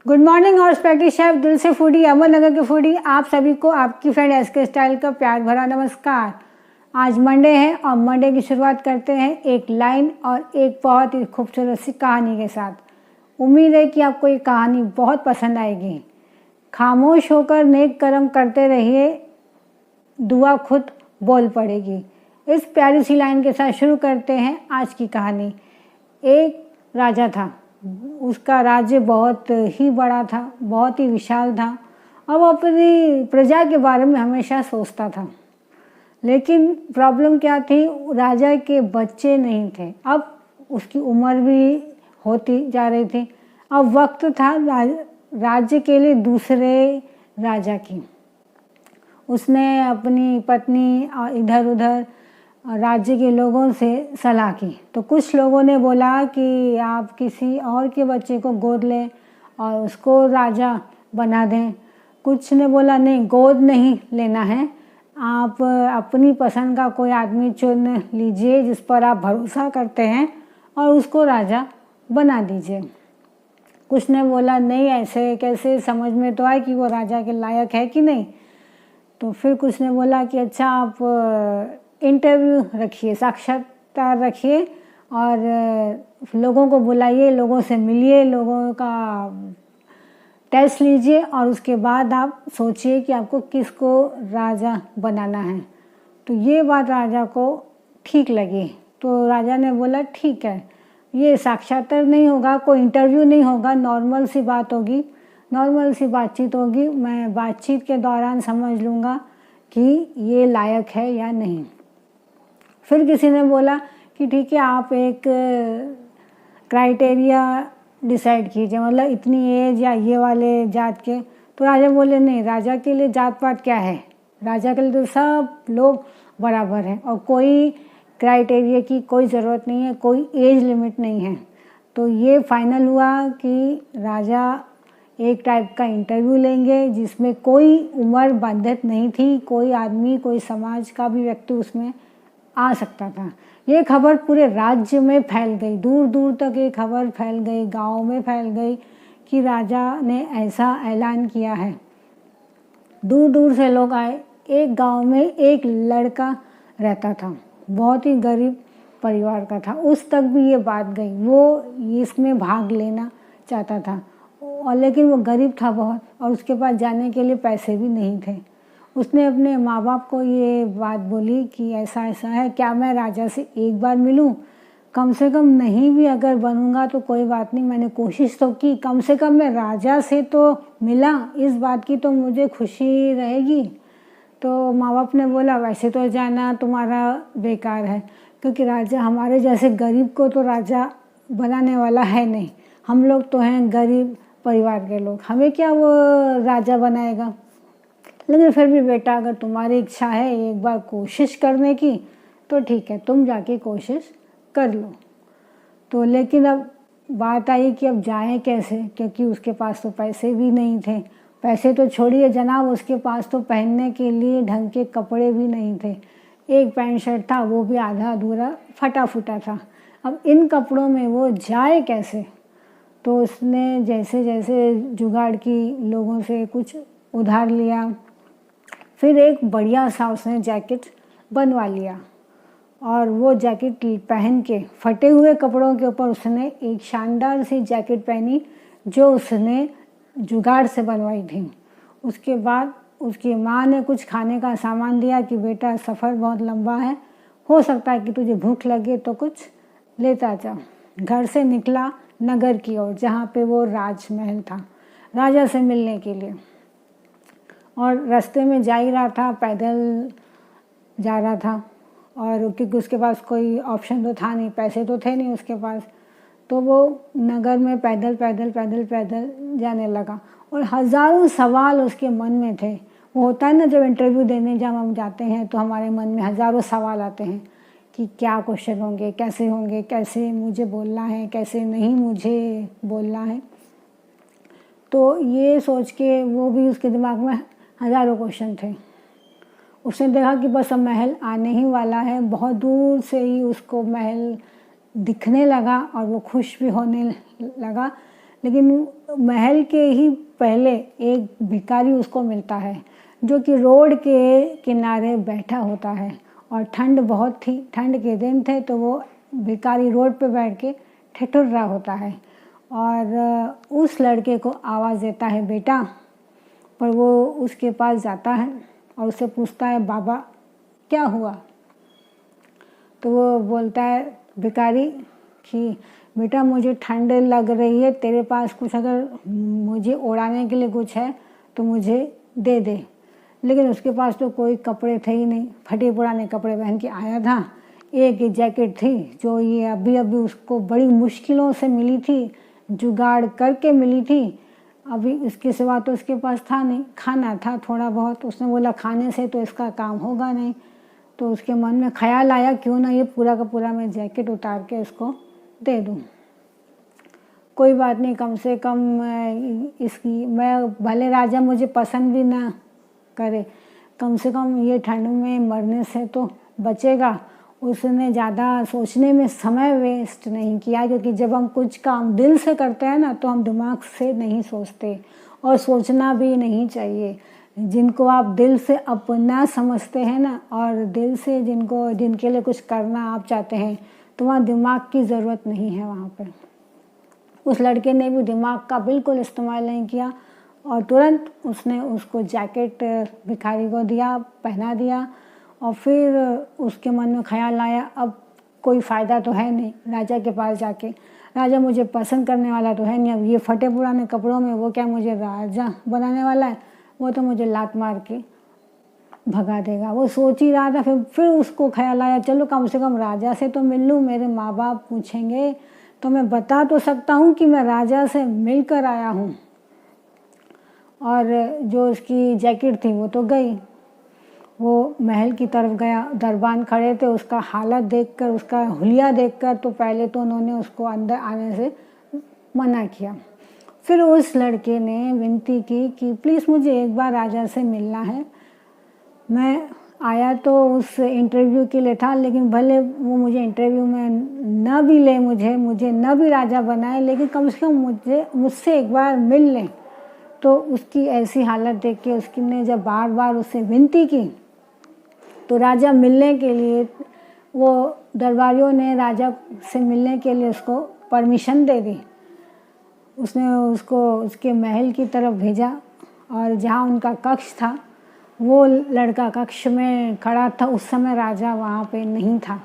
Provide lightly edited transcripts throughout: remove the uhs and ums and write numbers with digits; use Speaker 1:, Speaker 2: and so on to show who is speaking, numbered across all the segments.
Speaker 1: Good morning और स्पैटी chef दिल से फूडी अहमदनगर की फूडी आप सभी को आपकी फ्रेंड एसके स्टाइल का प्यार भरा नमस्कार। आज मंडे है और मंडे की शुरुआत करते हैं एक लाइन और एक बहुत ही खूबसूरत सी कहानी के साथ। उम्मीद है कि आपको ये कहानी बहुत पसंद आएगी। खामोश होकर नेक कर्म करते रहिए, दुआ खुद बोल पड़ेगी। इस प्यारी सी लाइन के साथ शुरू करते हैं आज की कहानी। एक राजा था, उसका राज्य बहुत ही बड़ा था, बहुत ही विशाल था और वो अपनी प्रजा के बारे में हमेशा सोचता था। लेकिन प्रॉब्लम क्या थी, राजा के बच्चे नहीं थे। अब उसकी उम्र भी होती जा रही थी। अब वक्त था राज्य के लिए दूसरे राजा की। उसने अपनी पत्नी और इधर उधर राज्य के लोगों से सलाह की। तो कुछ लोगों ने बोला कि आप किसी और के बच्चे को गोद लें और उसको राजा बना दें। कुछ ने बोला नहीं, गोद नहीं लेना है, आप अपनी पसंद का कोई आदमी चुन लीजिए जिस पर आप भरोसा करते हैं और उसको राजा बना दीजिए। कुछ ने बोला नहीं, ऐसे कैसे, समझ में तो आए कि वो राजा के लायक है कि नहीं। तो फिर कुछ ने बोला कि अच्छा, आप इंटरव्यू रखिए, साक्षात्कार रखिए और लोगों को बुलाइए, लोगों से मिलिए, लोगों का टेस्ट लीजिए और उसके बाद आप सोचिए कि आपको किसको राजा बनाना है। तो ये बात राजा को ठीक लगी। तो राजा ने बोला ठीक है, ये साक्षात्कार नहीं होगा, कोई इंटरव्यू नहीं होगा, नॉर्मल सी बात होगी, नॉर्मल सी बातचीत होगी। मैं बातचीत के दौरान समझ लूँगा कि ये लायक है या नहीं। फिर किसी ने बोला कि ठीक है, आप एक क्राइटेरिया डिसाइड कीजिए, मतलब इतनी एज या ये वाले जात के। तो राजा बोले नहीं, राजा के लिए जात पात क्या है, राजा के लिए तो सब लोग बराबर हैं और कोई क्राइटेरिया की कोई ज़रूरत नहीं है, कोई एज लिमिट नहीं है। तो ये फाइनल हुआ कि राजा एक टाइप का इंटरव्यू लेंगे जिसमें कोई उम्र बंधित नहीं थी, कोई आदमी, कोई समाज का भी व्यक्ति उसमें आ सकता था। ये खबर पूरे राज्य में फैल गई, दूर दूर तक ये खबर फैल गई, गांव में फैल गई कि राजा ने ऐसा ऐलान किया है। दूर दूर से लोग आए। एक गांव में एक लड़का रहता था, बहुत ही गरीब परिवार का था। उस तक भी ये बात गई, वो इसमें भाग लेना चाहता था और लेकिन वो गरीब था बहुत और उसके पास जाने के लिए पैसे भी नहीं थे। उसने अपने माँ बाप को ये बात बोली कि ऐसा ऐसा है, क्या मैं राजा से एक बार मिलूं? कम से कम नहीं भी अगर बनूंगा तो कोई बात नहीं, मैंने कोशिश तो की, कम से कम मैं राजा से तो मिला, इस बात की तो मुझे खुशी रहेगी। तो माँ बाप ने बोला वैसे तो जाना तुम्हारा बेकार है, क्योंकि राजा हमारे जैसे गरीब को तो राजा बनाने वाला है नहीं। हम लोग तो हैं गरीब परिवार के लोग, हमें क्या वो राजा बनाएगा। लेकिन फिर भी बेटा, अगर तुम्हारी इच्छा है एक बार कोशिश करने की तो ठीक है, तुम जाके कोशिश कर लो। तो लेकिन अब बात आई कि अब जाएं कैसे, क्योंकि उसके पास तो पैसे भी नहीं थे। पैसे तो छोड़िए जनाब, उसके पास तो पहनने के लिए ढंग के कपड़े भी नहीं थे। एक पैंट शर्ट था, वो भी आधा अधूरा फटा फूटा था। अब इन कपड़ों में वो जाए कैसे? तो उसने जैसे जैसे जुगाड़ की, लोगों से कुछ उधार लिया, फिर एक बढ़िया सा उसने जैकेट बनवा लिया और वो जैकेट पहन के फटे हुए कपड़ों के ऊपर उसने एक शानदार सी जैकेट पहनी जो उसने जुगाड़ से बनवाई थी। उसके बाद उसकी माँ ने कुछ खाने का सामान दिया कि बेटा सफ़र बहुत लंबा है, हो सकता है कि तुझे भूख लगे तो कुछ लेता जा। घर से निकला नगर की ओर, जहाँ पे वो राजमहल था, राजा से मिलने के लिए। और रास्ते में जा ही रहा था, पैदल जा रहा था और क्योंकि उसके पास कोई ऑप्शन तो था नहीं, पैसे तो थे नहीं उसके पास। तो वो नगर में पैदल पैदल पैदल पैदल जाने लगा और हज़ारों सवाल उसके मन में थे। वो होता है ना, जब इंटरव्यू देने जब हम जाते हैं तो हमारे मन में हज़ारों सवाल आते हैं कि क्या क्वेश्चन होंगे, कैसे मुझे बोलना है, कैसे नहीं मुझे बोलना है। तो ये सोच के वो भी, उसके दिमाग में हज़ारों क्वेश्चन थे। उसने देखा कि बस अब महल आने ही वाला है, बहुत दूर से ही उसको महल दिखने लगा और वो खुश भी होने लगा। लेकिन महल के ही पहले एक भिखारी उसको मिलता है जो कि रोड के किनारे बैठा होता है, और ठंड बहुत थी, ठंड के दिन थे, तो वो भिखारी रोड पे बैठ के ठिठुर रहा होता है और उस लड़के को आवाज़ देता है बेटा। पर वो उसके पास जाता है और उससे पूछता है बाबा क्या हुआ। तो वो बोलता है भिखारी कि बेटा मुझे ठंड लग रही है, तेरे पास कुछ अगर मुझे ओढ़ाने के लिए कुछ है तो मुझे दे दे। लेकिन उसके पास तो कोई कपड़े थे ही नहीं, फटे पुराने कपड़े पहन के आया था। एक ही जैकेट थी जो ये अभी अभी उसको बड़ी मुश्किलों से मिली थी, जुगाड़ करके मिली थी। अभी इसके सिवा तो उसके पास था नहीं, खाना था थोड़ा बहुत। उसने बोला खाने से तो इसका काम होगा नहीं, तो उसके मन में ख्याल आया क्यों ना ये पूरा का पूरा मैं जैकेट उतार के इसको दे दूँ। कोई बात नहीं, कम से कम इसकी मैं भले राजा मुझे पसंद भी ना करे, कम से कम ये ठंड में मरने से तो बचेगा। उसने ज़्यादा सोचने में समय वेस्ट नहीं किया, क्योंकि जब हम कुछ काम दिल से करते हैं ना तो हम दिमाग से नहीं सोचते, और सोचना भी नहीं चाहिए। जिनको आप दिल से अपना समझते हैं ना, और दिल से जिनके लिए कुछ करना आप चाहते हैं, तो वहाँ दिमाग की ज़रूरत नहीं है वहाँ पर। उस लड़के ने भी दिमाग का बिल्कुल इस्तेमाल नहीं किया और तुरंत उसने उसको जैकेट भिखारी को दिया, पहना दिया। और फिर उसके मन में ख्याल आया अब कोई फ़ायदा तो है नहीं राजा के पास जाके, राजा मुझे पसंद करने वाला तो है नहीं। अब ये फटे पुराने कपड़ों में वो क्या मुझे राजा बनाने वाला है, वो तो मुझे लात मार के भगा देगा। वो सोच ही रहा था, फिर उसको ख्याल आया चलो कम से कम राजा से तो मिल लूँ, मेरे माँ बाप पूछेंगे तो मैं बता तो सकता हूँ कि मैं राजा से मिल कर आया हूँ। और जो उसकी जैकेट थी वो तो गई। वो महल की तरफ गया, दरबान खड़े थे, उसका हालत देखकर, उसका हुलिया देखकर तो पहले तो उन्होंने उसको अंदर आने से मना किया। फिर उस लड़के ने विनती की कि प्लीज़ मुझे एक बार राजा से मिलना है। मैं आया तो उस इंटरव्यू के लिए था, लेकिन भले वो मुझे इंटरव्यू में न भी ले, मुझे न भी राजा बनाए, लेकिन कम से कम मुझसे एक बार मिल लें। तो उसकी ऐसी हालत देख के उसकी ने जब बार बार उससे विनती की तो राजा मिलने के लिए, वो दरबारियों ने राजा से मिलने के लिए उसको परमिशन दे दी। उसने उसको उसके महल की तरफ भेजा और जहाँ उनका कक्ष था वो लड़का कक्ष में खड़ा था। उस समय राजा वहाँ पे नहीं था।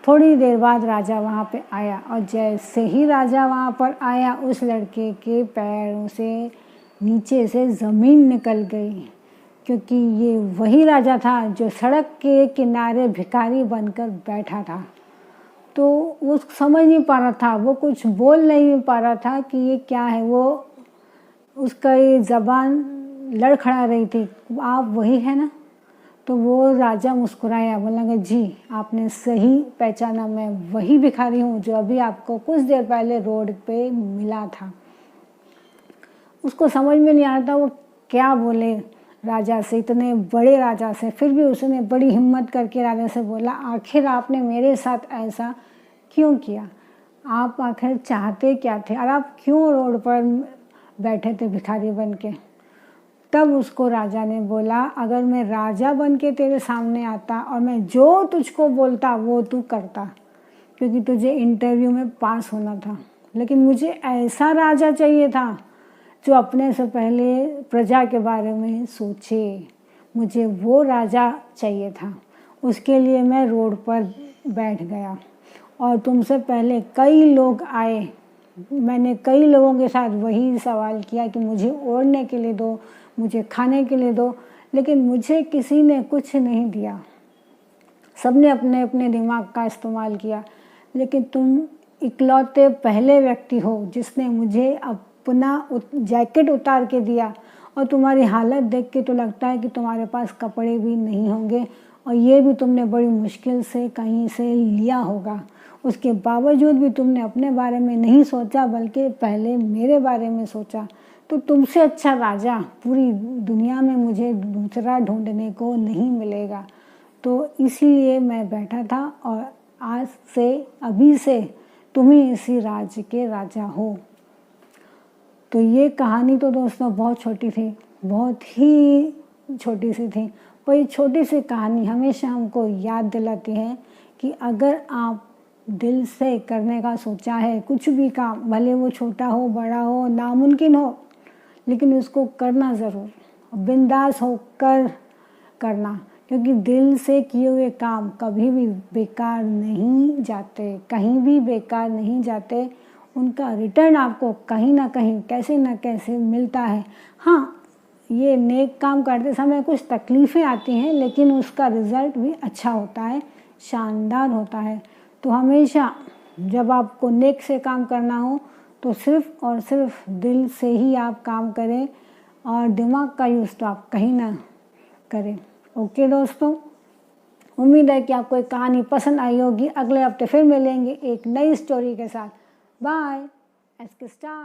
Speaker 1: थोड़ी देर बाद राजा वहाँ पे आया और जैसे ही राजा वहाँ पर आया उस लड़के के पैरों से नीचे से ज़मीन निकल गई, क्योंकि ये वही राजा था जो सड़क के किनारे भिखारी बनकर बैठा था। तो वो समझ नहीं पा रहा था, वो कुछ बोल नहीं पा रहा था कि ये क्या है। वो उसका ये ज़बान लड़खड़ा रही थी, आप वही है ना। तो वो राजा मुस्कुराया, बोला जी आपने सही पहचाना, मैं वही भिखारी हूँ जो अभी आपको कुछ देर पहले रोड पे मिला था। उसको समझ में नहीं आ रहा था वो क्या बोले राजा से, इतने बड़े राजा से। फिर भी उसने बड़ी हिम्मत करके राजा से बोला आखिर आपने मेरे साथ ऐसा क्यों किया, आप आखिर चाहते क्या थे और आप क्यों रोड पर बैठे थे भिखारी बन के। तब उसको राजा ने बोला अगर मैं राजा बन के तेरे सामने आता और मैं जो तुझको बोलता वो तू करता, क्योंकि तुझे इंटरव्यू में पास होना था। लेकिन मुझे ऐसा राजा चाहिए था जो अपने से पहले प्रजा के बारे में सोचे, मुझे वो राजा चाहिए था। उसके लिए मैं रोड पर बैठ गया और तुमसे पहले कई लोग आए, मैंने कई लोगों के साथ वही सवाल किया कि मुझे ओढ़ने के लिए दो, मुझे खाने के लिए दो, लेकिन मुझे किसी ने कुछ नहीं दिया। सबने अपने अपने दिमाग का इस्तेमाल किया, लेकिन तुम इकलौते पहले व्यक्ति हो जिसने मुझे अपना जैकेट उतार के दिया। और तुम्हारी हालत देख के तो लगता है कि तुम्हारे पास कपड़े भी नहीं होंगे और ये भी तुमने बड़ी मुश्किल से कहीं से लिया होगा। उसके बावजूद भी तुमने अपने बारे में नहीं सोचा बल्कि पहले मेरे बारे में सोचा। तो तुमसे अच्छा राजा पूरी दुनिया में मुझे दूसरा ढूंढने को नहीं मिलेगा। तो इसीलिए मैं बैठा था और आज से अभी से तुम ही इसी राज्य के राजा हो। तो ये कहानी तो दोस्तों बहुत छोटी थी, बहुत ही छोटी सी थी, पर ये छोटी सी कहानी हमेशा हमको याद दिलाती है कि अगर आप दिल से करने का सोचा है कुछ भी काम, भले वो छोटा हो बड़ा हो नामुमकिन हो, लेकिन उसको करना ज़रूर, बिंदास होकर करना, क्योंकि दिल से किए हुए काम कभी भी बेकार नहीं जाते, कहीं भी बेकार नहीं जाते। उनका रिटर्न आपको कहीं ना कहीं कैसे ना कैसे मिलता है। हाँ, ये नेक काम करते समय कुछ तकलीफ़ें आती हैं, लेकिन उसका रिज़ल्ट भी अच्छा होता है, शानदार होता है। तो हमेशा जब आपको नेक से काम करना हो तो सिर्फ़ और सिर्फ दिल से ही आप काम करें, और दिमाग का यूज़ तो आप कहीं ना करें। ओके दोस्तों, उम्मीद है कि आपको एक कहानी पसंद आई होगी। अगले हफ्ते फिर मिलेंगे एक नई स्टोरी के साथ। बाय। एस के स्टार।